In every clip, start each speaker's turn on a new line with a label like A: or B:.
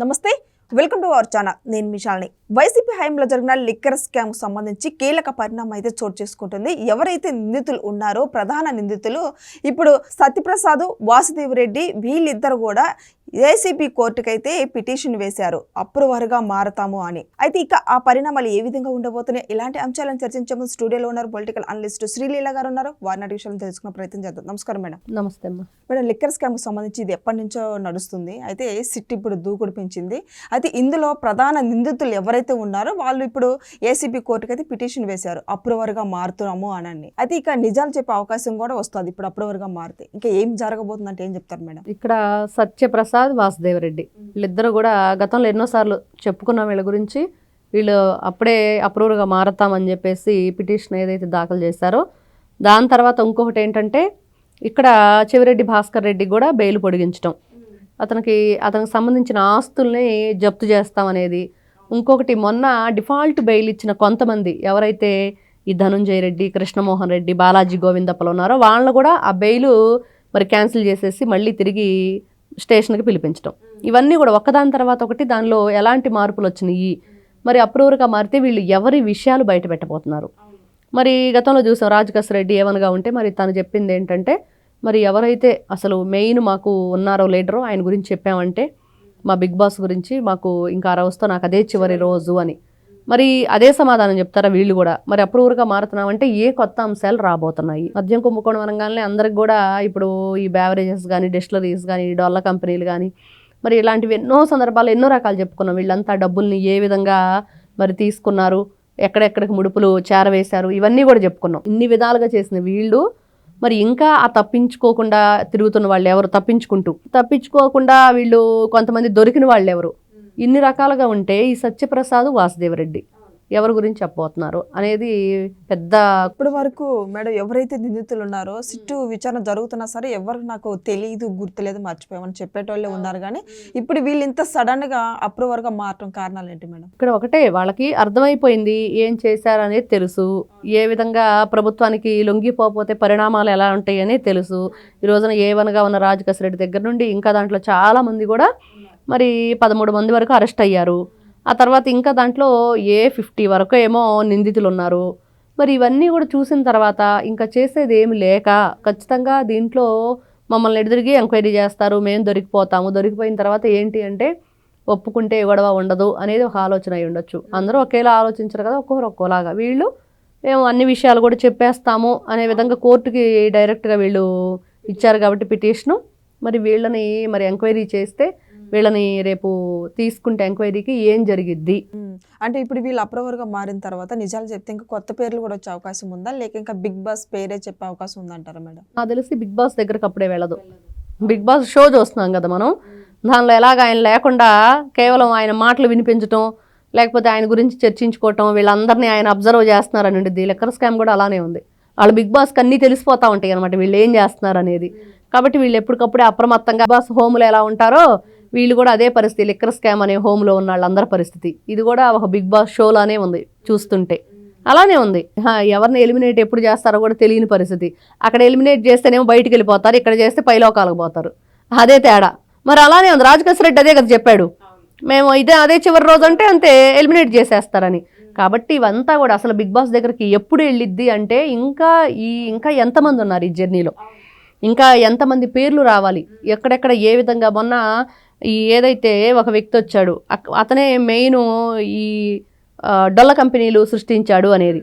A: నమస్తే, welcome to our channel. నేను మిషాల్ని. YCP హయాంలో జరిగిన లిక్కర్ స్కామ్ సంబంధించి కీలక పరిణామం అయితే చోటు చేసుకుంటుంది. ఎవరైతే నిందితులు ఉన్నారో ప్రధాన నిందితులు ఇప్పుడు సత్యప్రసాద్, వాసుదేవరెడ్డి వీళ్ళిద్దరు కూడా ఏసీపీ కోర్టుకైతే పిటిషన్ వేశారు, అప్రూవర్గా మారతాము అని. అయితే ఇక ఆ పరిణామాలు ఏ విధంగా ఉండబోతున్నాయి, ఇలాంటి అంశాలను చర్చించే ముందు స్టూడియోలో ఉన్నారు పొలిటికల్ అనలిస్ట్ శ్రీలీల గారు ఉన్నారు. వారిని విషయాలను తెలుసుకునే ప్రయత్నం చేద్దాం. నమస్కారం మేడం.
B: నమస్తే అమ్మా.
A: మేడం, లిక్కర్ స్కామ్ కు సంబంధించి ఇది ఎప్పటి నుంచో నడుస్తుంది. అయితే సిట్ ఇప్పుడు దూకుడు పెంచింది. అయితే ఇందులో ప్రధాన నిందితులు ఎవరైతే ఉన్నారో వాళ్ళు ఇప్పుడు ఏసీబీ కోర్టుకి అయితే పిటిషన్ వేశారు, అప్రూవర్గా మారుతున్నాము అని. అయితే ఇక నిజాలు చెప్పే అవకాశం కూడా వస్తుంది ఇప్పుడు అప్రూవర్గా మారితే. ఇంకా ఏం జరగబోతుందంటే ఏం చెప్తారు మేడం?
B: ఇక్కడ సత్యప్రసాద్, వాసుదేవరెడ్డి వీళ్ళిద్దరు కూడా గతంలో ఎన్నోసార్లు చెప్పుకున్నాం వీళ్ళ గురించి. వీళ్ళు అప్పుడే అప్రూవర్గా మారతామని చెప్పేసి పిటిషన్ ఏదైతే దాఖలు చేశారో దాని తర్వాత ఇంకొకటి ఏంటంటే ఇక్కడ చెవిరెడ్డి భాస్కర్ రెడ్డి కూడా బెయిల్ పొడిగించడం, అతనికి సంబంధించిన ఆస్తుల్ని జప్తు చేస్తామనేది. ఇంకొకటి మొన్న డిఫాల్ట్ బెయిల్ ఇచ్చిన కొంతమంది ఎవరైతే ఈ ధనుంజయ రెడ్డి, కృష్ణమోహన్ రెడ్డి, బాలాజీ గోవిందప్పలు ఉన్నారో వాళ్ళను కూడా ఆ బెయిల్ మరి క్యాన్సిల్ చేసేసి మళ్ళీ తిరిగి స్టేషన్కి పిలిపించడం. ఇవన్నీ కూడా ఒకదాని తర్వాత ఒకటి దానిలో ఎలాంటి మార్పులు వచ్చినాయి, మరి అప్రూవర్గా మారితే వీళ్ళు ఎవరి విషయాలు బయట పెట్టబోతున్నారు. మరి గతంలో చూసాం రాజకేశ్వర రెడ్డి ఏమనగా ఉంటే మరి తను చెప్పింది ఏంటంటే మరి ఎవరైతే అసలు మెయిన్ మాకు ఉన్నారో లీడరో ఆయన గురించి చెప్పామంటే మా బిగ్ బాస్ గురించి మాకు ఇంకా ఆ రోజుతో నాకు అదే చివరి రోజు అని. మరి అదే సమాధానం చెప్తారా వీళ్ళు కూడా? మరి అప్రూవర్గా మారుతున్నామంటే ఏ కొత్త అంశాలు రాబోతున్నాయి? మద్యం కుంభకోణం అనగానే అందరికి కూడా ఇప్పుడు ఈ బ్యావరేజెస్ కానీ, డిస్టిలరీస్ కానీ, డొల్ల కంపెనీలు కానీ మరి ఇలాంటివి ఎన్నో సందర్భాలు ఎన్నో రకాలు చెప్పుకున్నాం. వీళ్ళంతా డబ్బుల్ని ఏ విధంగా మరి తీసుకున్నారు, ఎక్కడెక్కడికి ముడుపులు చేరవేశారు, ఇవన్నీ కూడా చెప్పుకున్నాం. ఇన్ని విధాలుగా చేసిన వీళ్ళు మరి ఇంకా ఆ తప్పించుకోకుండా తిరుగుతున్న వాళ్ళు ఎవరు, తప్పించుకోకుండా వీళ్ళు కొంతమంది దొరికిన వాళ్ళు ఎవరు, ఇన్ని రకాలుగా ఉంటే ఈ సత్యప్రసాద్, వాసుదేవరెడ్డి ఎవరి గురించి చెప్పబోతున్నారు అనేది పెద్ద.
A: ఇప్పటి వరకు మేడం ఎవరైతే నిందితులు ఉన్నారో సిట్టు విచారణ జరుగుతున్నా సరే ఎవరు నాకు తెలియదు, గుర్తులేదు, మర్చిపోయామని చెప్పేటోళ్ళే ఉన్నారు. కానీ ఇప్పుడు వీళ్ళు ఇంత సడన్ గా అప్రూవర్గా మారటం కారణాలు ఏంటి మేడం?
B: ఇక్కడ ఒకటే, వాళ్ళకి అర్థమైపోయింది ఏం చేశారనేది తెలుసు, ఏ విధంగా ప్రభుత్వానికి లొంగిపోతే పరిణామాలు ఎలా ఉంటాయి అనేది తెలుసు. ఈ రోజున ఏవనగా ఉన్న రాజకేశ్వర రెడ్డి దగ్గర నుండి ఇంకా దాంట్లో చాలా మంది కూడా మరి 13 మంది వరకు అరెస్ట్ అయ్యారు. ఆ తర్వాత ఇంకా దాంట్లో 50 వరకు ఏమో నిందితులు ఉన్నారు. మరి ఇవన్నీ కూడా చూసిన తర్వాత ఇంకా చేసేది ఏమి లేక ఖచ్చితంగా దీంట్లో మమ్మల్ని ఎదురుగి ఎంక్వైరీ చేస్తారు, మేము దొరికిపోతాము, దొరికిపోయిన తర్వాత ఏంటి అంటే ఒప్పుకుంటే గొడవ ఉండదు అనేది ఒక ఆలోచన అయి ఉండొచ్చు. అందరూ ఒకేలా ఆలోచించరు కదా, ఒక్కొక్కరు ఒక్కోలాగా. వీళ్ళు మేము అన్ని విషయాలు కూడా చెప్పేస్తాము అనే విధంగా కోర్టుకి డైరెక్ట్గా వీళ్ళు ఇచ్చారు కాబట్టి పిటిషను. మరి వీళ్ళని మరి ఎంక్వైరీ చేస్తే వీళ్ళని రేపు తీసుకుంటే ఎంక్వైరీకి ఏం జరిగిద్ది
A: అంటే ఇప్పుడు వీళ్ళు అప్రూవర్గా మారిన తర్వాత నిజాలు చెప్తే ఇంకా కొత్త పేర్లు కూడా వచ్చే అవకాశం ఉందా, లేక ఇంకా బిగ్ బాస్ పేరే చెప్పే అవకాశం ఉందంటారా మేడం?
B: నాకు తెలిసి బిగ్ బాస్ దగ్గరకు అప్పుడే వెళ్ళదు. బిగ్ బాస్ షో చూస్తున్నాం కదా మనం, దానిలో ఎలాగ ఆయన లేకుండా కేవలం ఆయన మాటలు వినిపించడం, లేకపోతే ఆయన గురించి చర్చించుకోవటం, వీళ్ళందరినీ ఆయన అబ్జర్వ్ చేస్తున్నారని ఉండేది. లిక్కర్ స్కామ్ కూడా అలానే ఉంది. వాళ్ళు బిగ్ బాస్కి అన్నీ తెలిసిపోతూ ఉంటాయి అనమాట వీళ్ళు ఏం చేస్తున్నారు అనేది. కాబట్టి వీళ్ళు ఎప్పటికప్పుడే అప్రమత్తంగా బాస్ హోమ్లో ఎలా ఉంటారో వీళ్ళు కూడా అదే పరిస్థితి. లిక్కర్ స్కామ్ అనే హోమ్లో ఉన్న వాళ్ళందరి పరిస్థితి ఇది కూడా ఒక బిగ్ బాస్ షోలానే ఉంది. చూస్తుంటే అలానే ఉంది. ఎవరిని ఎలిమినేట్ ఎప్పుడు చేస్తారో కూడా తెలియని పరిస్థితి. అక్కడ ఎలిమినేట్ చేస్తేనేమో బయటికి వెళ్ళిపోతారు, ఇక్కడ చేస్తే పైలోకాలకు పోతారు. అదే తేడా. మరి అలానే ఉంది. రాజకేశ్వర రెడ్డి అదే కదా చెప్పాడు, మేము అదే చివరి రోజు అంటే అంతే ఎలిమినేట్ చేసేస్తారని. కాబట్టి ఇవంతా కూడా అసలు బిగ్ బాస్ దగ్గరికి ఎప్పుడు వెళ్ళిద్ది అంటే ఇంకా ఎంతమంది ఉన్నారు ఈ జర్నీలో, ఇంకా ఎంతమంది పేర్లు రావాలి, ఎక్కడెక్కడ ఏ విధంగా. మొన్న ఏదైతే ఒక వ్యక్తి వచ్చాడు అతనే మెయిన్ ఈ డొల్ల కంపెనీలు సృష్టించాడు అనేది.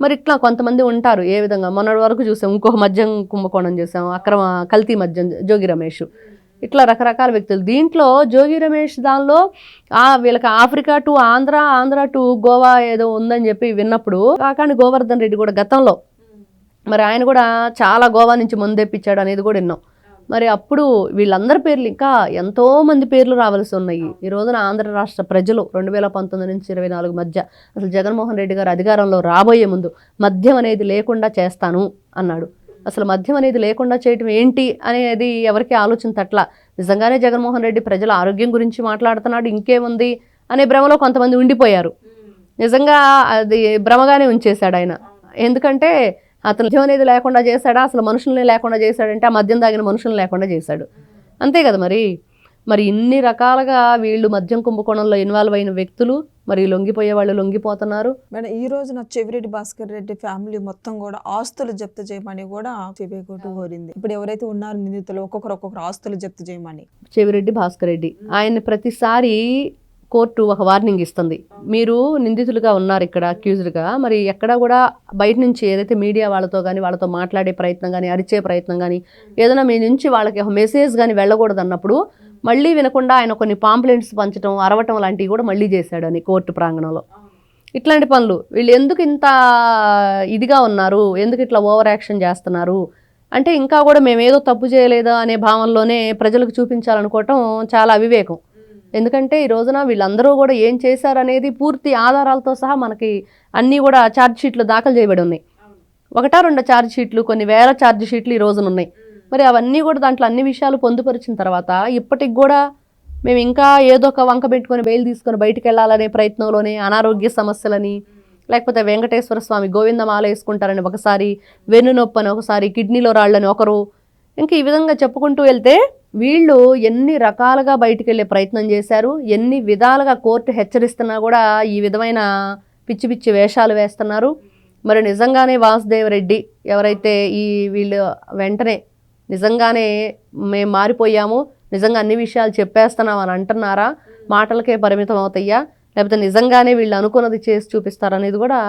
B: మరి ఇట్లా కొంతమంది ఉంటారు ఏ విధంగా. మొన్నటి వరకు చూసాం ఇంకొక మద్యం కుంభకోణం చేసాం, అక్రమ కల్తీ మద్యం, జోగి రమేష్, ఇట్లా రకరకాల వ్యక్తులు. దీంట్లో జోగి రమేష్ దానిలో వీళ్ళకి Africa to Andhra to Goa ఏదో ఉందని చెప్పి విన్నప్పుడు కాకాని గోవర్ధన్ రెడ్డి కూడా గతంలో మరి ఆయన కూడా చాలా గోవా నుంచి ముందెప్పించాడు అనేది కూడా విన్నాం. మరి అప్పుడు వీళ్ళందరి పేర్లు ఇంకా ఎంతోమంది పేర్లు రావాల్సి ఉన్నాయి. ఈ రోజున ఆంధ్ర రాష్ట్ర ప్రజలు 2019 నుంచి 24 మధ్య అసలు జగన్మోహన్ రెడ్డి గారు అధికారంలో రాబోయే ముందు మద్యం అనేది లేకుండా చేస్తాను అన్నాడు. అసలు మద్యం అనేది లేకుండా చేయటం ఏంటి అనేది ఎవరికి ఆలోచన తట్ల. నిజంగానే జగన్మోహన్ రెడ్డి ప్రజల ఆరోగ్యం గురించి మాట్లాడుతున్నాడు, ఇంకేముంది అనే భ్రమలో కొంతమంది ఉండిపోయారు. నిజంగా అది భ్రమగానే ఉంచేశాడు ఆయన. ఎందుకంటే అతను మద్యం అనేది లేకుండా చేశాడా, అసలు మనుషుల్ని లేకుండా చేశాడంటే ఆ మద్యం తాగిన మనుషుల్ని లేకుండా చేశాడు, అంతే కదా. మరి ఇన్ని రకాలుగా వీళ్ళు మద్యం కుంభకోణంలో ఇన్వాల్వ్ అయిన వ్యక్తులు మరి లొంగిపోయే వాళ్ళు లొంగిపోతున్నారు.
A: మేడం ఈ రోజున చెవిరెడ్డి భాస్కర్ రెడ్డి ఫ్యామిలీ మొత్తం కూడా ఆస్తులు జప్తు చేయమని కూడా సిబిఐ కోర్టు కోరింది. ఇప్పుడు ఎవరైతే ఉన్నారో నిందితులు ఒక్కొక్కరు ఆస్తులు జప్తు చేయమని
B: చెవిరెడ్డి భాస్కర్ రెడ్డి ఆయన ప్రతిసారి కోర్టు ఒక వార్నింగ్ ఇస్తుంది, మీరు నిందితులుగా ఉన్నారు ఇక్కడ అక్యూజ్డ్గా, మరి ఎక్కడ కూడా బయట నుంచి ఏదైతే మీడియా వాళ్ళతో కానీ వాళ్ళతో మాట్లాడే ప్రయత్నం కానీ అరిచే ప్రయత్నం కానీ ఏదైనా మీ నుంచి వాళ్ళకి ఒక మెసేజ్ కానీ వెళ్ళకూడదు అన్నప్పుడు మళ్ళీ వినకుండా ఆయన కొన్ని పాంప్లెంట్స్ పంచడం అరవటం లాంటివి కూడా మళ్ళీ చేశాడని కోర్టు ప్రాంగణంలో. ఇట్లాంటి పనులు వీళ్ళు ఎందుకు ఇంత ఇదిగా ఉన్నారు, ఎందుకు ఇట్లా ఓవర్ యాక్షన్ చేస్తున్నారు అంటే ఇంకా కూడా మేమేదో తప్పు చేయలేదా అనే భావనలోనే ప్రజలకు చూపించాలనుకోవటం చాలా అవివేకం. ఎందుకంటే ఈ రోజున వీళ్ళందరూ కూడా ఏం చేశారనేది పూర్తి ఆధారాలతో సహా మనకి అన్నీ కూడా ఛార్జ్ షీట్లు దాఖలు చేయబడి ఉన్నాయి. 1-2 ఛార్జ్ షీట్లు, కొన్ని వేల ఛార్జ్ షీట్లు ఈ రోజున ఉన్నాయి. మరి అవన్నీ కూడా దాంట్లో అన్ని విషయాలు పొందుపరిచిన తర్వాత ఇప్పటికి కూడా మేము ఇంకా ఏదో ఒక వంక పెట్టుకొని బెయిల్ తీసుకొని బయటికి వెళ్ళాలనే ప్రయత్నంలోనే అనారోగ్య సమస్యలని, లేకపోతే వెంకటేశ్వర స్వామి గోవిందమాల వేసుకుంటారని ఒకసారి, వెన్నునొప్పి అని ఒకసారి, కిడ్నీలో రాళ్ళని ఒకరు, ఇంకా ఈ విధంగా చెప్పుకుంటూ వెళ్తే వీళ్ళు ఎన్ని రకాలుగా బయటికి వెళ్ళే ప్రయత్నం చేశారు, ఎన్ని విధాలుగా కోర్టు హెచ్చరిస్తున్నా కూడా ఈ విధమైన పిచ్చి పిచ్చి వేషాలు వేస్తున్నారు. మరి నిజంగానే వాసుదేవ్ రెడ్డి ఎవరైతే ఈ వీళ్ళు వెంటనే నిజంగానే మేము మారిపోయాము, నిజంగా అన్ని విషయాలు చెప్పేస్తున్నాం అని అంటున్నారా, మాటలకే పరిమితం అవుతాయా, లేకపోతే నిజంగానే వీళ్ళు అనుకున్నది చేసి చూపిస్తారనేది కూడా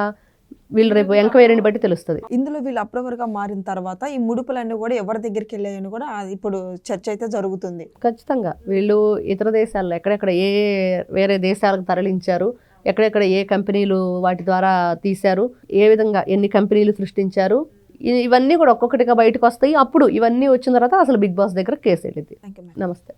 B: వీళ్ళు రేపు ఎంక్వైరీని బట్టి తెలుస్తుంది.
A: ఇందులో వీళ్ళు అప్రూవర్గా మారిన తర్వాత ఈ ముడుపులన్నీ కూడా ఎవరి దగ్గరికి వెళ్ళాయని కూడా ఇప్పుడు చర్చ అయితే జరుగుతుంది.
B: ఖచ్చితంగా వీళ్ళు ఇతర దేశాల్లో ఎక్కడెక్కడ వేరే దేశాలకు తరలించారు, ఎక్కడెక్కడ ఏ కంపెనీలు వాటి ద్వారా తీశారు, ఏ విధంగా ఎన్ని కంపెనీలు సృష్టించారు, ఇవన్నీ కూడా ఒక్కొక్కటిగా బయటకు వస్తాయి. అప్పుడు ఇవన్నీ వచ్చిన తర్వాత అసలు బిగ్ బాస్ దగ్గర కేసు వెళ్ళింది.
A: Thank you.
B: నమస్తే.